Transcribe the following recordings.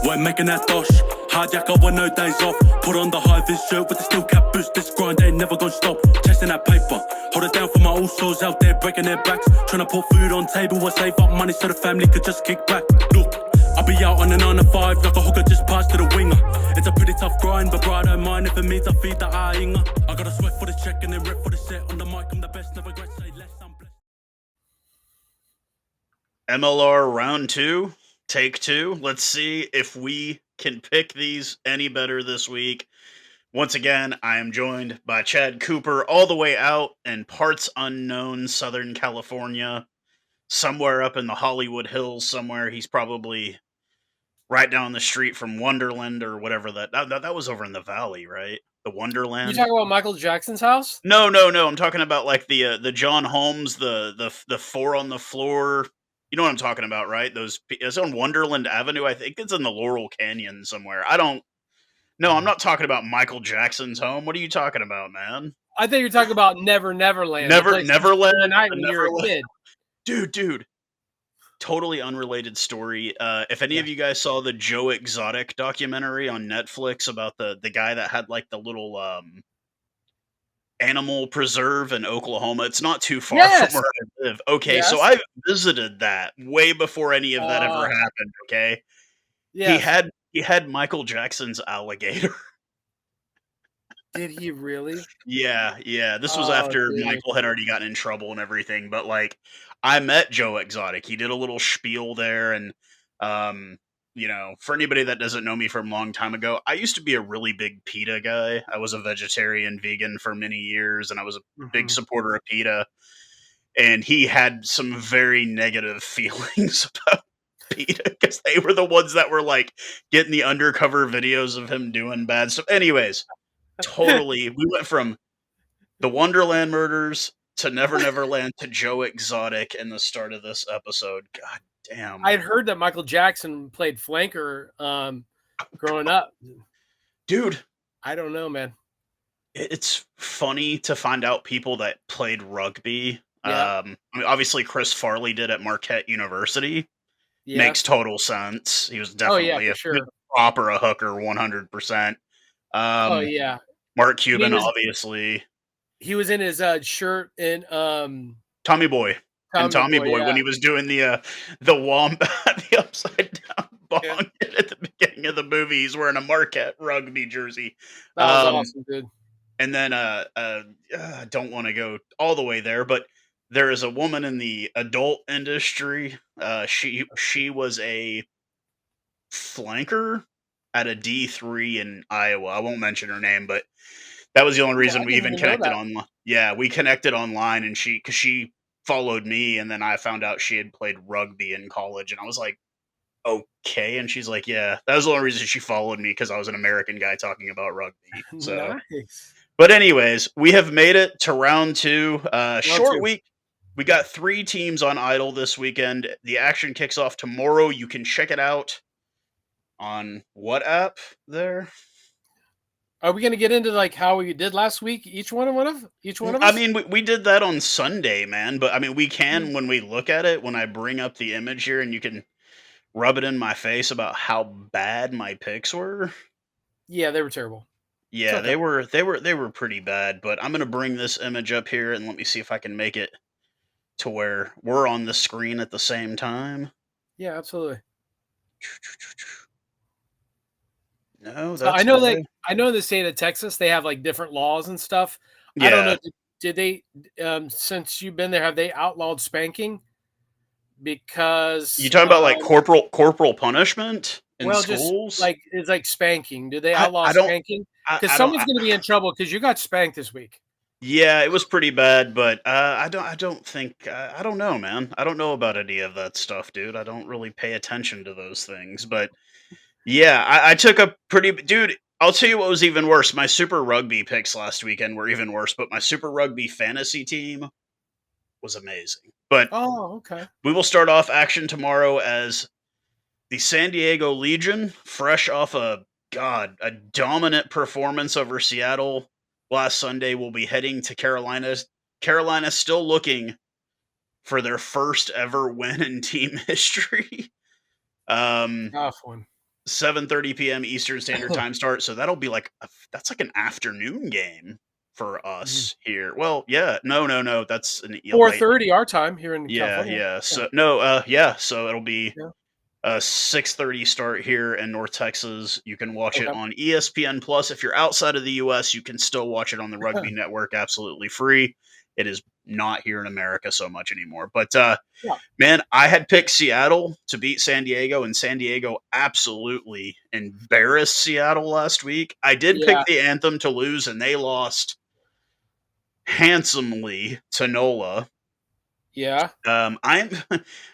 We're making that dosh. Hijack over no days off. Put on the high vis shirt with the steel cap boots. This grind ain't never gonna stop. Chasing that paper. Hold it down for my all souls out there breaking their backs. Trying to put food on table or save up money so the family could just kick back. Look, I'll be out on a 9 to 5 like a hooker just passed to the winger. It's a pretty tough grind, but bro, I don't mind if it means I feed the Inga. I gotta sweat for the check and then rip for the set. On the mic, I'm the best, never regret, say less, I'm blessed. MLR round 2, take 2. Let's see if we can pick these any better this week. Once again, I am joined by Chad Cooper, all the way out in parts unknown Southern California, somewhere up in the Hollywood Hills somewhere. He's probably right down the street from Wonderland or whatever that was over in the valley, right? The Wonderland. You talking about Michael Jackson's house? No. I'm talking about like the John Holmes, the four on the floor. You know what I'm talking about, right? It's on Wonderland Avenue. I think it's in the Laurel Canyon somewhere. No, I'm not talking about Michael Jackson's home. What are you talking about, man? I think you're talking about Neverland. Neverland. The night when you were a kid. Dude. Totally unrelated story. If any of you guys saw the Joe Exotic documentary on Netflix about the guy that had like the little animal preserve in Oklahoma, it's not too far from where I live. Okay, so I visited that way before any of that ever happened. Okay, he had Michael Jackson's alligator. Did he really? Yeah. This was after Michael had already gotten in trouble and everything. But like, I met Joe Exotic. He did a little spiel there, and for anybody that doesn't know me from a long time ago, I used to be a really big PETA guy. I was a vegetarian vegan for many years, and I was a big supporter of PETA. And he had some very negative feelings about PETA because they were the ones that were like getting the undercover videos of him doing bad stuff. Anyways, totally, we went from the Wonderland murders to Neverland to Joe Exotic in the start of this episode. God damn. I'd heard that Michael Jackson played flanker growing up. Dude. I don't know, man. It's funny to find out people that played rugby. Yeah. Obviously, Chris Farley did at Marquette University. Yeah. Makes total sense. He was definitely a hooker, 100%. Mark Cuban, obviously. He was in his shirt in Tommy Boy. Tommy Boy when he was doing the wombat, the upside down bong at the beginning of the movie. He's wearing a Marquette rugby jersey. That was awesome, dude. And then I don't want to go all the way there, but there is a woman in the adult industry. She was a flanker at a D3 in Iowa. I won't mention her name, but that was the only reason we even connected online. Yeah, we connected online, and because she followed me, and then I found out she had played rugby in college, and I was like, okay. And she's like, yeah, that was the only reason she followed me, because I was an American guy talking about rugby. So, nice. But anyways, we have made it to round 2. Short week. We got 3 teams on Idle this weekend. The action kicks off tomorrow. You can check it out on what app there? Are we going to get into like how we did last week? Each one of us? I mean, we did that on Sunday, man. But I mean, we can when we look at it. When I bring up the image here, and you can rub it in my face about how bad my picks were. Yeah, they were terrible. Yeah, okay. They were pretty bad. But I'm going to bring this image up here, and let me see if I can make it to where we're on the screen at the same time. Yeah, absolutely. No, so I know in the state of Texas they have like different laws and stuff. Yeah. I don't know. Did they since you've been there, have they outlawed spanking? Because you talking about like corporal punishment in schools? Just like it's like spanking. Do they outlaw spanking? Because someone's going to be in trouble because you got spanked this week. Yeah, it was pretty bad, but I don't think I don't know, man. I don't know about any of that stuff, dude. I don't really pay attention to those things, but. Yeah, I took a dude, I'll tell you what was even worse. My Super Rugby picks last weekend were even worse, but my Super Rugby fantasy team was amazing. But okay. We will start off action tomorrow as the San Diego Legion, fresh off a dominant performance over Seattle last Sunday, will be heading to Carolina. Carolina still looking for their first ever win in team history. Tough one. 7:30 p.m. Eastern Standard Time start, so that'll be like that's like an afternoon game for us here. Well, yeah, no, that's an late. 4:30 our time here in Yeah, California. yeah. Yeah. So no, yeah. So it'll be Yeah. a 6:30 start here in North Texas. You can watch it Okay. on ESPN Plus. If you're outside of the US, you can still watch it on the Rugby Network absolutely free. It is not here in America so much anymore. But Yeah. man, I had picked Seattle to beat San Diego, and San Diego absolutely embarrassed Seattle last week. I did pick Yeah. the Anthem to lose, and they lost handsomely to NOLA. Yeah. I'm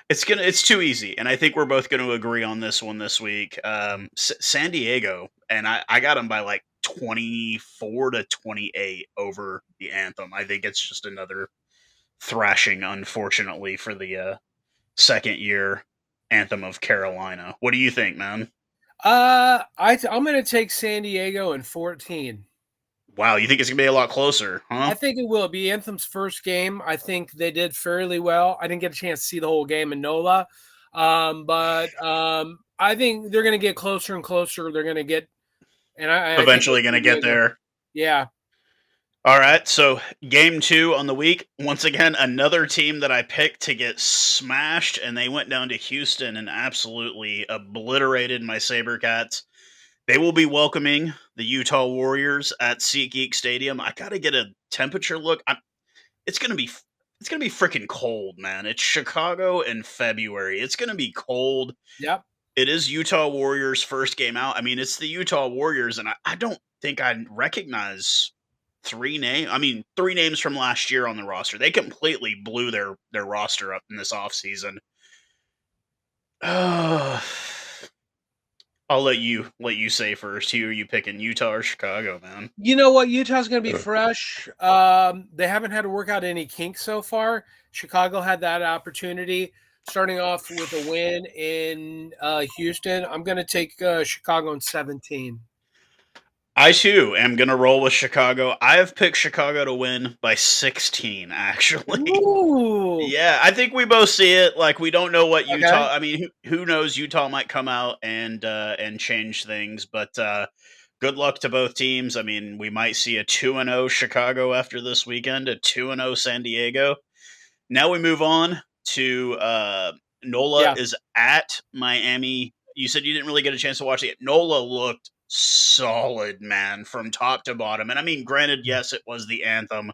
it's too easy, and I think we're both going to agree on this one this week. San Diego, and I got them by like 24-28 over the Anthem. I think it's just another thrashing, unfortunately, for the second year Anthem of Carolina. What do you think, man? I'm gonna take San Diego in 14. Wow, you think it's gonna be a lot closer, huh? I think it will be Anthem's first game. I think they did fairly well. I didn't get a chance to see the whole game in NOLA, but I think they're going to get closer and closer. They're going to get, and I think Eventually gonna San get Diego. there. Yeah, All right, so game 2 on the week. Once again, another team that I picked to get smashed, and they went down to Houston and absolutely obliterated my SaberCats. They will be welcoming the Utah Warriors at SeatGeek Stadium. I gotta get a temperature look. It's gonna be freaking cold, man. It's Chicago in February. It's gonna be cold. yep, It is Utah Warriors' first game out. I mean, it's the Utah Warriors, and I don't think I recognize three names from last year on the roster. They completely blew their roster up in this offseason. I'll let you say first. Who are you picking, Utah or Chicago, man? You know what? Utah's going to be fresh. They haven't had to work out any kinks so far. Chicago had that opportunity, starting off with a win in Houston. I'm going to take Chicago in 17. I too am gonna roll with Chicago. I have picked Chicago to win by 16, actually. Ooh. Yeah, I think we both see it. Like we don't know what Okay. Utah. I mean, who knows? Utah might come out and change things, but good luck to both teams. I mean, we might see a 2-0 Chicago after this weekend, a 2-0 San Diego. Now we move on to NOLA Yeah. is at Miami. You said you didn't really get a chance to watch it. NOLA looked solid, man, from top to bottom. And I mean, granted, yes, it was the Anthem,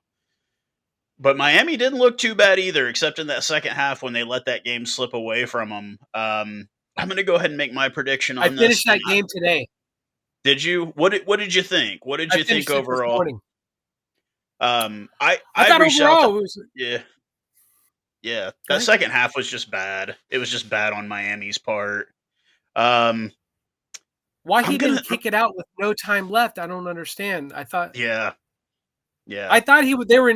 but Miami didn't look too bad either, except in that second half when they let that game slip away from them. I'm going to go ahead and make my prediction I on this. finished that game today. Did you? What did you think? What did I you think finished it this overall? morning. I thought reached out. overall it was. Yeah, yeah. Go That ahead. second half was just bad. It was just bad on Miami's part. Um, Why I'm he gonna. didn't kick it out with no time left? I don't understand. Yeah, yeah. I thought he would. They were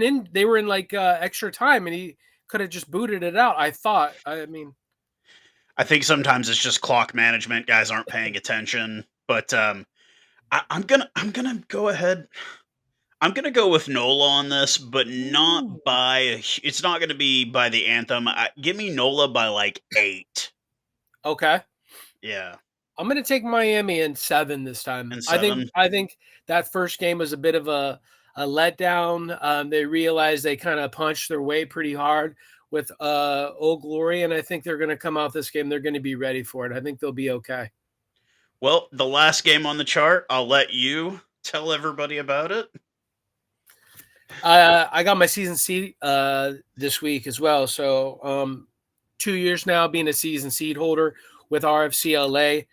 in like extra time, and he could have just booted it out. I thought. I mean, I think sometimes it's just clock management. Guys aren't paying attention. But I'm gonna go ahead. I'm gonna go with Nola on this, but not ooh. by. It's not gonna be by the anthem. Give me Nola by like 8. Okay. Yeah, I'm going to take Miami in 7 this time. and I think 7. I think that first game was a bit of a letdown. They realized they kind of punched their way pretty hard with Old Glory, and I think they're going to come out this game. They're going to be ready for it. I think they'll be okay. Well, the last game on the chart, I'll let you tell everybody about it. I got my season seed this week as well. So 2 years now being a season seed holder with RFCLA.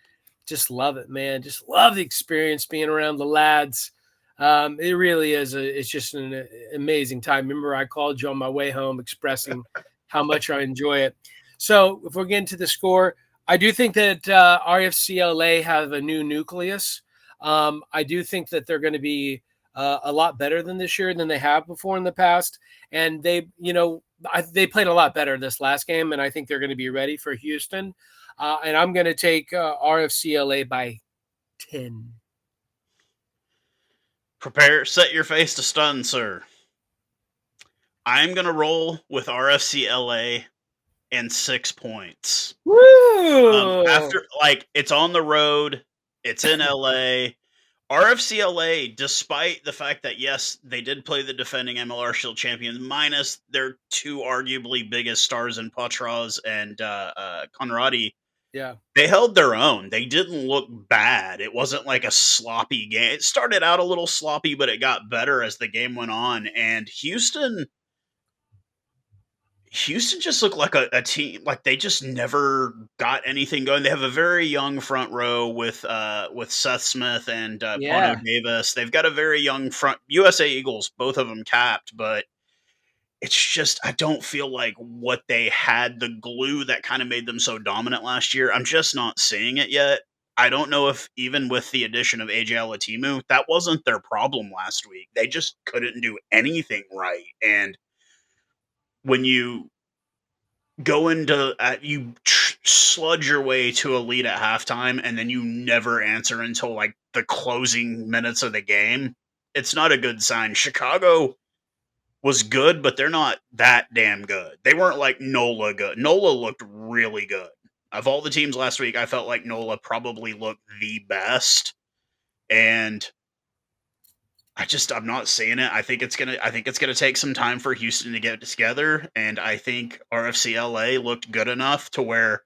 Just love it, man. Just love the experience being around the lads. It really is. It's just an amazing time. Remember, I called you on my way home expressing how much I enjoy it. So if we're getting to the score, I do think that RFCLA have a new nucleus. I do think that they're going to be a lot better than this year than they have before in the past. And they played a lot better this last game, and I think they're going to be ready for Houston. And I'm going to take RFCLA by 10. Set your face to stun, sir. I'm going to roll with RFCLA and 6 points. Woo! after like it's on the road, it's in LA. RFCLA, despite the fact that yes, they did play the defending MLR Shield champions, minus their two arguably biggest stars in Patras and Conradi, Yeah. they held their own. They didn't look bad. It wasn't like a sloppy game. It started out a little sloppy, but it got better as the game went on. And Houston just looked like a team like they just never got anything going. They have a very young front row with Seth Smith and Pono Yeah. Davis. They've got a very young front USA Eagles, both of them capped, but it's just I don't feel like what they had, the glue that kind of made them so dominant last year. I'm just not seeing it yet. I don't know if even with the addition of AJ Alatimu, that wasn't their problem last week. They just couldn't do anything right. And when you go into sludge your way to a lead at halftime and then you never answer until like the closing minutes of the game, it's not a good sign. Chicago was good, but they're not that damn good. They weren't like NOLA good. NOLA looked really good. Of all the teams last week, I felt like NOLA probably looked the best. And I'm not seeing it. I think it's gonna take some time for Houston to get it together. And I think RFCLA looked good enough to where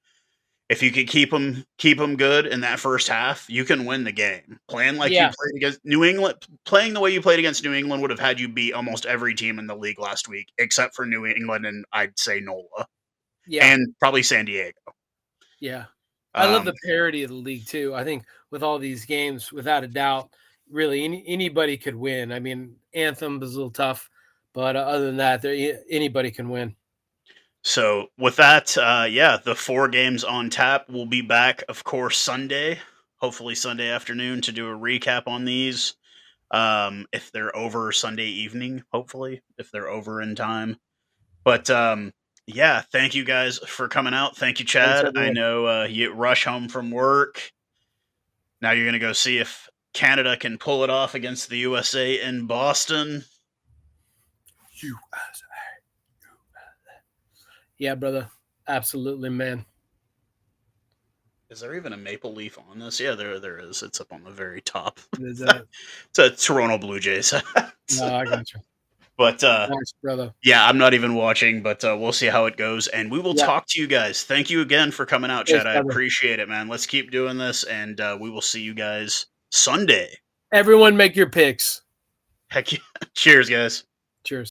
if you could keep them good in that first half, you can win the game. Playing like you Yeah. played against New England, playing the way you played against New England would have had you beat almost every team in the league last week, except for New England and I'd say NOLA Yeah. and probably San Diego. Yeah. I love the parity of the league too. I think with all these games, without a doubt, really anybody could win. I mean, Anthem is a little tough, but other than that, anybody can win. So with that, yeah, the 4 games on tap will be back, of course, Sunday, hopefully Sunday afternoon to do a recap on these. If they're over Sunday evening, hopefully, if they're over in time. But yeah, thank you guys for coming out. Thank you, Thanks, Chad. I everyone. know you rush home from work. Now you're gonna go see if Canada can pull it off against the USA in Boston. Yeah, brother. Absolutely, man. Is there even a maple leaf on this? Yeah, there is. It's up on the very top. There's It's a Toronto Blue Jays hat. no, I got you. But Thanks, brother. yeah, I'm not even watching, but we'll see how it goes. And we will Yeah. talk to you guys. Thank you again for coming out, Thanks, Chad. I brother. appreciate it, man. Let's keep doing this, and we will see you guys Sunday. Everyone make your picks. Heck yeah. Cheers, guys. Cheers.